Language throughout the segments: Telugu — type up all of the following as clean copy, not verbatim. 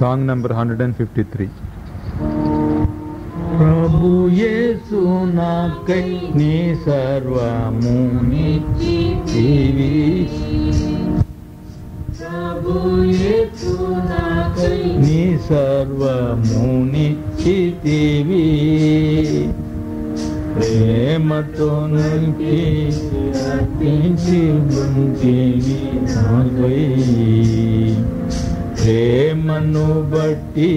Song number 153. ప్రభు యేసు నాకై నీ సర్వము నిచ్చితివి. ప్రభు యేసు నాకై నీ సర్వము నిచ్చితివి. ప్రేమతో నింపి అర్పించి ఉంటివి నాకై. ప్రేమను బట్టి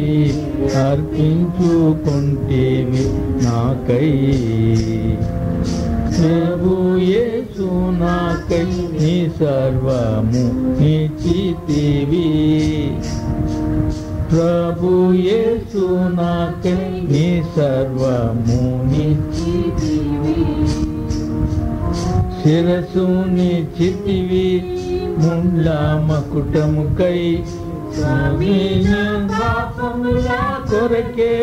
అర్పించుకుంటేవి నాకై. ప్రభు యేసు నాకై నీ సర్వము నిచ్చితివి. ప్రభు యేసు నాకై నీ సర్వము నిచ్చితివి. శిరసు నిచ్చితివి ముండ్ల మకుటముకై. కొరకే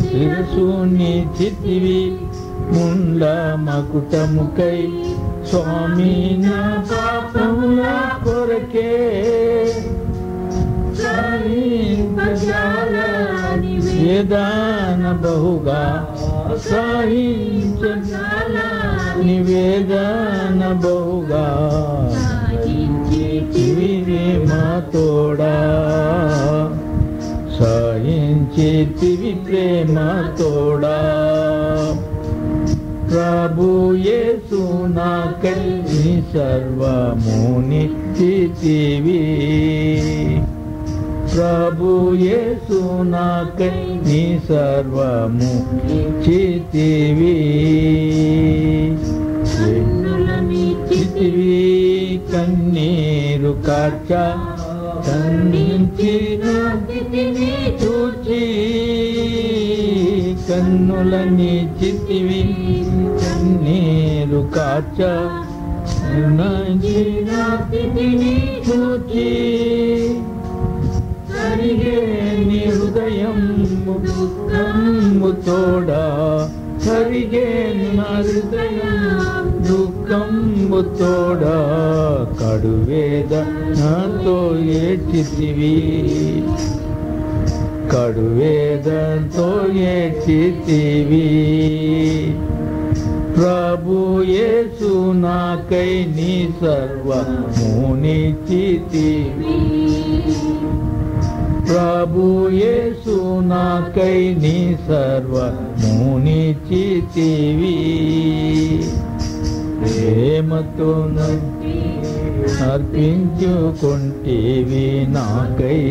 శిరసు నిచ్చితివి ముండ్ల మకుటముకై. స్వామి నా పాపముల కొరకే నివేదన బహుగా సహించాల. నివేదన బహుగా మా తోడా సహించితివి ప్రేమ తోడా. ప్రభు యేసు నాకై నీ సర్వము నిచ్చితివి. ప్రభు యేసు నాకై నీ సర్వము నిచ్చితివి. నిచ్చితివి కన్నీరు కార్చ చూచి. కన్నులని చితివి కన్నీరు కార్చ చూచి. సరిగే నీ హృదయం తోడా. సరిగే నా హృదయం దుఃఖంబు తోడా. కడువేద నాతో ఏడ్చితివి. కడువేదంతో ఏడ్చితివి. ప్రభు యేసు నాకై నీ సర్వము నిచ్చితివి. ప్రభు యేసు నాకై నీ సర్వము నిచ్చితివి. ప్రేమతో అర్పించుకుంటేవి నాకై.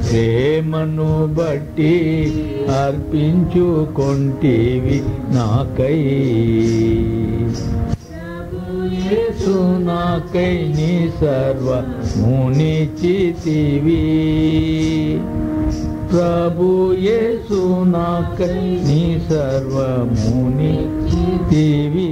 ప్రేమను బట్టి అర్పించుకుంటేవి నాకై. యేసు నాకై నీ సర్వము నిచ్చితివి. ప్రభు యేసు నాకై నీ సర్వము నిచ్చితివి.